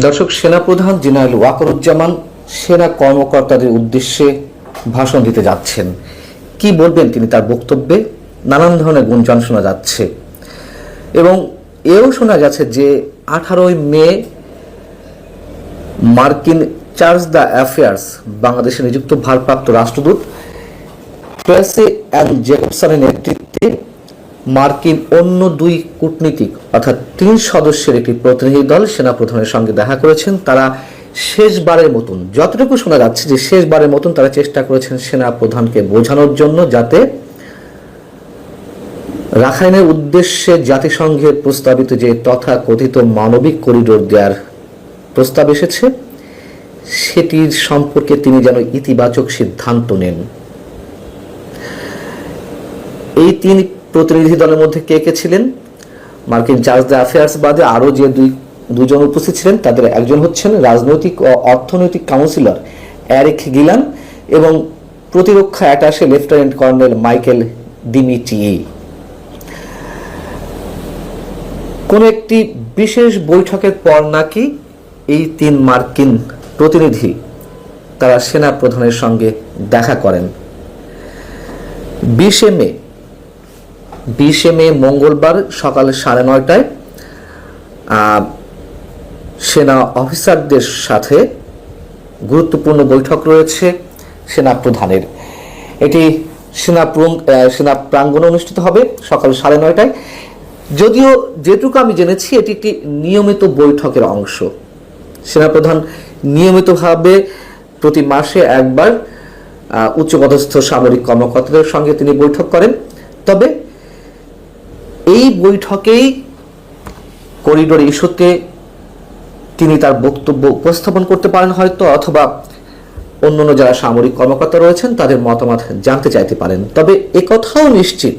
দর্শক, সেনাপ্রধান জেনারেল ওয়াকারুজ্জামান সেনা কর্মকর্তাদের উদ্দেশ্যে ভাষণ দিতে যাচ্ছেন। কি বলবেন তিনি তার বক্তব্যে? নানান ধরনের গুঞ্জন শোনা যাচ্ছে এবং এও শোনা যাচ্ছে যে 18 মে মার্কিন চার্জ দ্য অ্যাফেয়ার্স বাংলাদেশে নিযুক্ত ভারপ্রাপ্ত রাষ্ট্রদূত ট্রেসি অ্যান জেকবসনের নেতৃত্বে মার্কিন অন্য 2 কূটনীতিক অর্থাৎ 3 সদস্যের একটি প্রতিনিধি দল সেনাপ্রধানের সঙ্গে দেখা করেছেন। তারা শেষবারের মতন, যতটুকু শোনা যাচ্ছে যে শেষবারের মতন তারা চেষ্টা করেছেন সেনাপ্রধানকে বোঝানোর জন্য যাতে রাখাইনের উদ্দেশ্যে জাতিসংঘের প্রস্তাবিত যে তথাকথিত মানবিক করিডোর দেওয়ার প্রস্তাব এসেছে সেটির সম্পর্কে তিনি যেন ইতিবাচক সিদ্ধান্ত নেন। এই 3 প্রতিনিধি দলের মধ্যে কে কে ছিলেন? মার্কিন চার্জ দ্য অ্যাফেয়ার্স বাদে আরও যে দুজন উপস্থিত ছিলেন তাদের একজন হচ্ছেন রাজনৈতিক ও অর্থনৈতিক কাউন্সিলর এরিক গিলান এবং প্রতিরক্ষা অ্যাটাশে লেফটেন্যান্ট কর্নেল মাইকেল ডিমিট্রিই। কোন একটি বিশেষ বৈঠকের পর নাকি এই 3 মার্কিন প্রতিনিধি তারা সেনা প্রধানের সঙ্গে দেখা করেন। 20 মে মঙ্গলবার সকাল 9:30টায় সেনা অফিসারদের সাথে গুরুত্বপূর্ণ বৈঠক রয়েছে সেনা প্রধানের। এটি সেনা প্রাঙ্গণে অনুষ্ঠিত হবে সকাল 9:30টায়। যদিও যেটুকু আমি জেনেছি এটি একটি নিয়মিত বৈঠকের অংশ। সেনাপ্রধান নিয়মিতভাবে প্রতি মাসে একবার উচ্চপদস্থ সামরিক কর্মকর্তাদের সঙ্গে তিনি বৈঠক করেন। তবে এই বৈঠকেই করিডোর ইস্যুতে তিনি তার বক্তব্য উপস্থাপন করতে পারেন হয়তো, অথবা অন্যান্য যারা সামরিক কর্মকর্তা রয়েছেন তাদের মতামত জানতে চাইতে পারেন। তবে একথাও নিশ্চিত,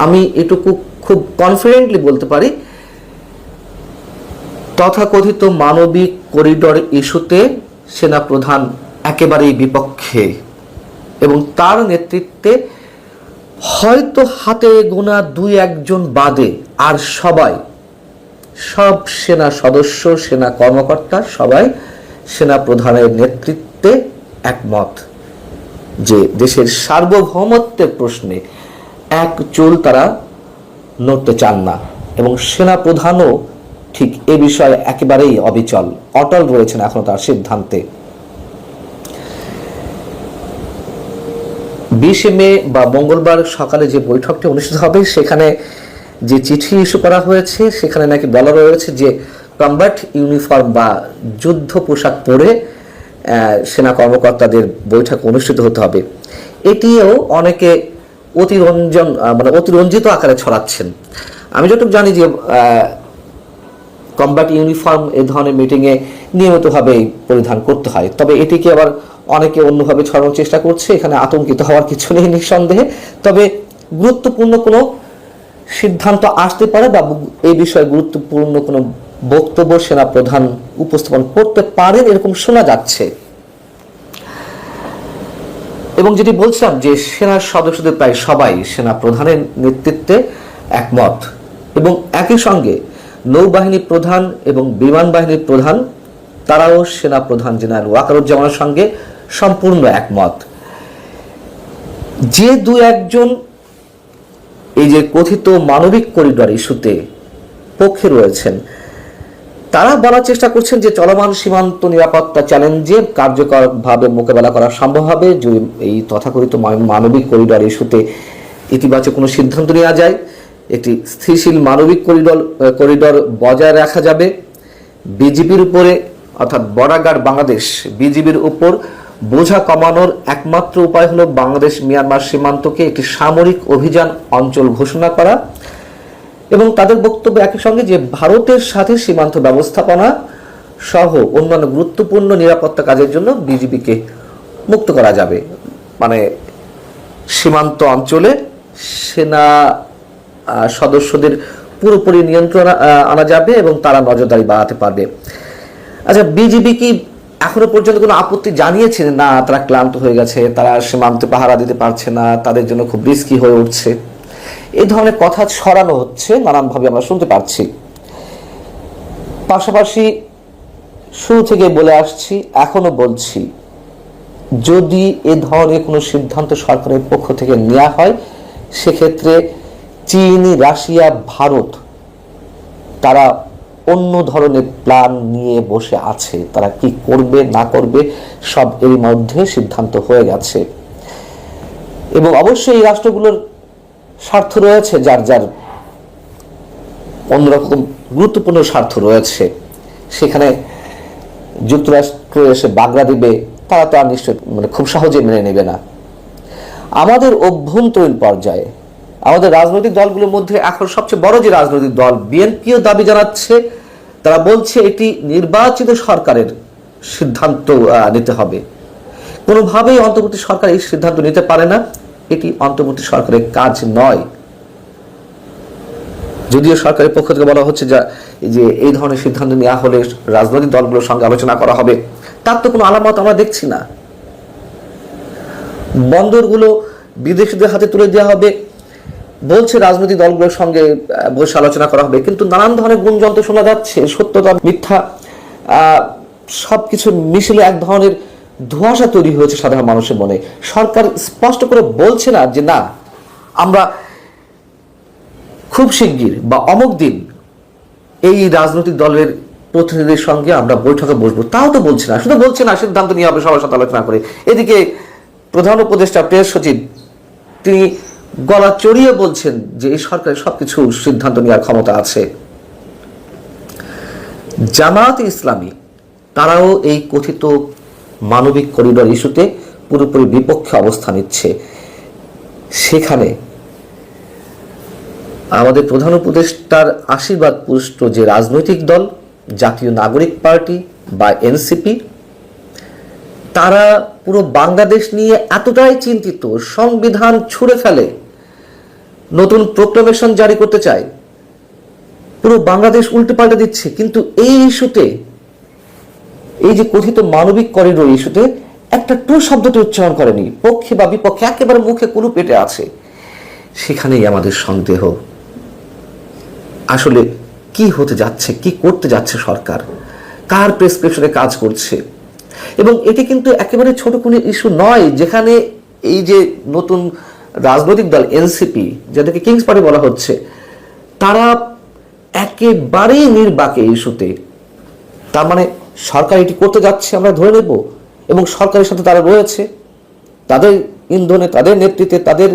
আমি এটুকু খুব কনফিডেন্টলি বলতে পারি, তথাকথিত মানবিক করিডোর ইস্যুতে সেনাপ্রধান একেবারেই বিপক্ষে এবং তার নেতৃত্বে হয়তো হাতে গোনা 2-1 বাদে আর সব সেনা সদস্য, সেনা কর্মকর্তা সবাই সেনা প্রধানের নেতৃত্বে একমত যে দেশের সার্বভৌমত্বের প্রশ্নে এক চুল তারা নড়তে চান না এবং সেনা প্রধানও ঠিক এ বিষয়ে একেবারেই অটল রয়েছেন এখনো তার সিদ্ধান্তে। 20 মে বা মঙ্গলবার সকালে যে বৈঠকটি অনুষ্ঠিত হবে সেখানে যে চিঠি ইস্যু করা হয়েছে সেখানে নাকি বলা রয়েছে যে কমব্যাট ইউনিফর্ম বা যুদ্ধ পোশাক পরে সেনা কর্মকর্তাদের বৈঠক অনুষ্ঠিত হতে হবে। এটিও অনেকে অতিরঞ্জিত আকারে ছড়াচ্ছেন। আমি যতটুকু জানি যে কমব্যাট ইউনিফর্ম এই ধরনের মিটিংয়ে নিয়মিতভাবে পরিধান করতে হয়, তবে এটিকে আবার অনেকে অন্যভাবে ছড়ানোর চেষ্টা করছে। এখানে আতঙ্কিত হওয়ার কিছু নেই নিঃসন্দেহে। তবে গুরুত্বপূর্ণ কোনো সিদ্ধান্ত আসতে পারে বা এই বিষয়ে গুরুত্বপূর্ণ কোনো বক্তব্য সেনা প্রধান উপস্থাপন করতে পারেন এরকম শোনা যাচ্ছে। এবং যেটি বলছিলাম যে সেনার সদস্যদের প্রায় সবাই সেনা প্রধানের নেতৃত্বে একমত এবং একই সঙ্গে নৌবাহিনী প্রধান এবং বিমান বাহিনীর প্রধান তারাও সেনা প্রধান জেনারেল ওয়াকারুজ্জামানের সঙ্গে সম্পূর্ণ একমত। যে 2-1 এই যে কথিত মানবিক করিডোর ইস্যুতে পক্ষে রয়েছেন তারা বলার চেষ্টা করছেন যে চলমান সীমান্ত নিরাপত্তা চ্যালেঞ্জে কার্যকরভাবে মোকাবেলা করা সম্ভব হবে যদি এই তথাকথিত মানবিক করিডোর ইস্যুতে ইতিবাচক কোনো সিদ্ধান্ত নেওয়া যায়। একটি স্থিতিশীল মানবিক করিডোর বজায় রাখা যাবে। বিজিবির উপরে অর্থাৎ বর্ডার গার্ড বাংলাদেশ বিজিবির উপর বোঝা কমানোর একমাত্র উপায় হলো বাংলাদেশ মিয়ানমার সীমান্তকে একটি সামরিক অভিযান অঞ্চল ঘোষণা করা এবং তাদের বক্তব্য একই সঙ্গে যে ভারতের সাথে সীমান্ত ব্যবস্থাপনা সহ অন্যান্য গুরুত্বপূর্ণ নিরাপত্তা কাজের জন্য বিজিবিকে মুক্ত করা যাবে, মানে সীমান্ত অঞ্চলে সেনা সদস্যদের পুরোপুরি নিয়ন্ত্রণ আনা যাবে এবং তারা নজরদারি বাড়াতে পারবে। আচ্ছা, বিজিবি কি এখনো পর্যন্ত কোনো আপত্তি জানিয়েছে? না, তারা ক্লান্ত হয়ে গেছে, তারা সীমান্তে পাহারা দিতে পারছে না, তাদের জন্য খুব রিস্কি হয়ে উঠছে, এই ধরনের কথা ছড়ানো হচ্ছে নানানভাবে আমরা শুনতে পাচ্ছি। পাশাপাশি শুরু থেকে বলে আসছি, এখনো বলছি, যদি এ ধরনের কোনো সিদ্ধান্ত সরকারের পক্ষ থেকে নেওয়া হয়, সেক্ষেত্রে চীন, রাশিয়া, ভারত তারা অন্য ধরনের প্ল্যান নিয়ে বসে আছে। তারা কি করবে না করবে সব এর মধ্যে সিদ্ধান্ত হয়ে গেছে। এবং অবশ্যই এই রাষ্ট্রগুলোর স্বার্থ রয়েছে, যার যার অন্যরকম গুরুত্বপূর্ণ স্বার্থ রয়েছে। সেখানে যুক্তরাষ্ট্র এসে বাগড়া দিবে, তারা তো আর নিশ্চয় খুব সহজে মেনে নেবে না। আমাদের অভ্যন্তরীণ পর্যায়ে আমাদের রাজনৈতিক দলগুলোর মধ্যে এখন সবচেয়ে বড় যে রাজনৈতিক দল বিএনপিও দাবি জানাচ্ছে, তারা বলছে এটি নির্বাচিত সরকারের সিদ্ধান্ত নিতে হবে। কোনোভাবেই অন্তর্বর্তী সরকার এই সিদ্ধান্ত নিতে পারে না, এটি অন্তর্বর্তী সরকারের কাজ নয়। যদিও সরকারের পক্ষ থেকে বলা হচ্ছে যে এই ধরনের সিদ্ধান্ত নেওয়া হলে রাজনৈতিক দলগুলোর সঙ্গে আলোচনা করা হবে, তার তো কোনো আলামত আমরা দেখছি না। বন্দরগুলো বিদেশিদের হাতে তুলে দেওয়া হবে বলছে, রাজনৈতিক দলগুলোর সঙ্গে বসে আলোচনা করা হবে, কিন্তু নানান ধরনের গুঞ্জন শোনা যাচ্ছে, সত্যতা মিথ্যা সবকিছু মিশিয়ে এক ধরনের ধোঁয়াশা তৈরি হয়েছে সাধারণ মানুষের মনে। সরকার স্পষ্ট করে বলছে না যে না, আমরা খুব শিগগির বা অমুক দিন এই রাজনৈতিক দলের প্রতিনিধিদের সঙ্গে আমরা বৈঠকে বসবো, তাও তো বলছে না। শুধু বলছে না সিদ্ধান্ত নিয়ে হবে সবার সাথে আলোচনা করে। এদিকে প্রধান উপদেষ্টা প্রেস সচিব তিনি গলা চড়িয়ে বলছেন যে এই সরকারের সবকিছু সিদ্ধান্ত নেওয়ার ক্ষমতা আছে। জামায়াতে ইসলামী তারাও এই কথিত মানবিক করিডর ইস্যুতে পুরোপুরি বিপক্ষে অবস্থান নিচ্ছে। সেখানে আমাদের প্রধান উপদেষ্টার আশীর্বাদ পুষ্ট যে রাজনৈতিক দল জাতীয় নাগরিক পার্টি বা এনসিপি, তারা পুরো বাংলাদেশ নিয়ে এতটাই চিন্তিত, সংবিধান ছুঁড়ে ফেলে নতুন প্রোক্লামেশন জারি করতে চায়, পুরো বাংলাদেশ উল্টে পাল্টে দিচ্ছে। কিন্তু এই ইস্যুতে, এই যে কথিত মানবিক করিডোর ইস্যুতে একটা টু শব্দটি উচ্চারণ করেনি, পক্ষে বা বিপক্ষে একেবারে মুখে কুলু পেটে আছে। সেখানেই আমাদের সন্দেহ, আসলে কি হতে যাচ্ছে, কি করতে যাচ্ছে সরকার, কার প্রেসক্রিপশনে কাজ করছে। এবং এটি কিন্তু একেবারে ছোট কোনো ইস্যু নয়, যেখানে এই যে নতুন রাজনৈতিক দল এনসিপি, যাদেরকে কিংস পার্টি বলা হচ্ছে, তারা একেবারেই নির্বাকে ইস্যুতে। তার মানে সরকার এটি করতে যাচ্ছে আমরা ধরে নেব, এবং সরকারের সাথে তারা রয়েছে, তাদের ইন্ধনে, তাদের নেতৃত্বে, তাদের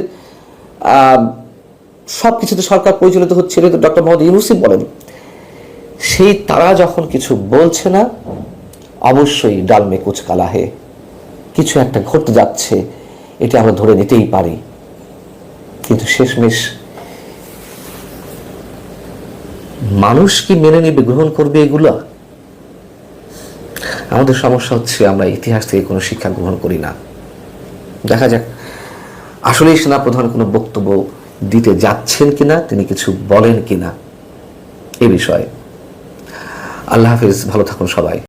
সব কিছুতে সরকার পরিচালিত হচ্ছে, ডক্টর মোহাম্মদ ইউনূসই বলেন। সেই তারা যখন কিছু বলছে না, অবশ্যই ডালমে কুচ কালা হে, কিছু একটা ঘটতে যাচ্ছে, এটা আমরা ধরে নিতেই পারি। কিন্তু শেষমেশ মানুষ কি মেনে নেবে, গ্রহণ করবে এগুলা? আমাদের সমস্যা হচ্ছে আমরা ইতিহাস থেকে কোনো শিক্ষা গ্রহণ করি না। দেখা যাক আসলে সেনাপ্রধান কোনো বক্তব্য দিতে যাচ্ছেন কিনা, তিনি কিছু বলেন কিনা এ বিষয়ে। আল্লাহ হাফেজ, ভালো থাকুন সবাই।